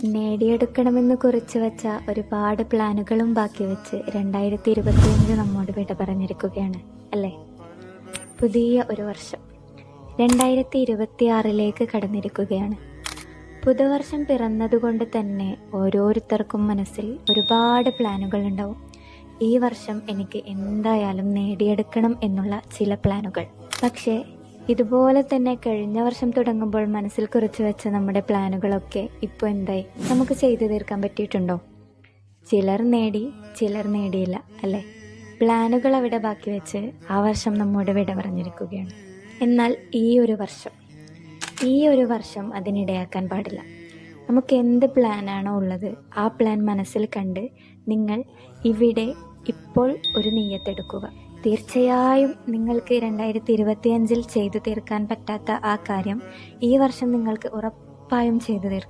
നേടിയെടുക്കണമെന്ന് കുറിച്ച് വച്ച ഒരുപാട് പ്ലാനുകളും ബാക്കി വെച്ച് 2025 നമ്മോട് വിട പറഞ്ഞിരിക്കുകയാണ് അല്ലേ? പുതിയ ഒരു വർഷം 2026ലേക്ക് കടന്നിരിക്കുകയാണ്. പുതുവർഷം പിറന്നതുകൊണ്ട് തന്നെ ഓരോരുത്തർക്കും മനസ്സിൽ ഒരുപാട് പ്ലാനുകൾ ഉണ്ടാവും. ഈ വർഷം എനിക്ക് എന്തായാലും നേടിയെടുക്കണം എന്നുള്ള ചില പ്ലാനുകൾ. പക്ഷേ ഇതുപോലെ തന്നെ കഴിഞ്ഞ വർഷം തുടങ്ങുമ്പോൾ മനസ്സിൽ കുറിച്ച് വെച്ച നമ്മുടെ പ്ലാനുകളൊക്കെ ഇപ്പോൾ എന്തായി? നമുക്ക് ചെയ്തു തീർക്കാൻ പറ്റിയിട്ടുണ്ടോ? ചിലർ നേടി, ചിലർ നേടിയില്ല അല്ലേ? പ്ലാനുകൾ അവിടെ ബാക്കി വെച്ച് ആ വർഷം നമ്മോട് വിട പറഞ്ഞിരിക്കുകയാണ്. എന്നാൽ ഈ ഒരു വർഷം അതിനിടയാക്കാൻ പാടില്ല. നമുക്ക് എന്ത് പ്ലാനാണോ ഉള്ളത് ആ പ്ലാൻ മനസ്സിൽ കണ്ട് നിങ്ങൾ ഇവിടെ ഇപ്പോൾ ഒരു നിയ്യത്തെടുക്കുക. തീർച്ചയായും നിങ്ങൾക്ക് 2025 ചെയ്തു തീർക്കാൻ പറ്റാത്ത ആ കാര്യം ഈ വർഷം നിങ്ങൾക്ക് ഉറപ്പായും ചെയ്തു തീർക്കും.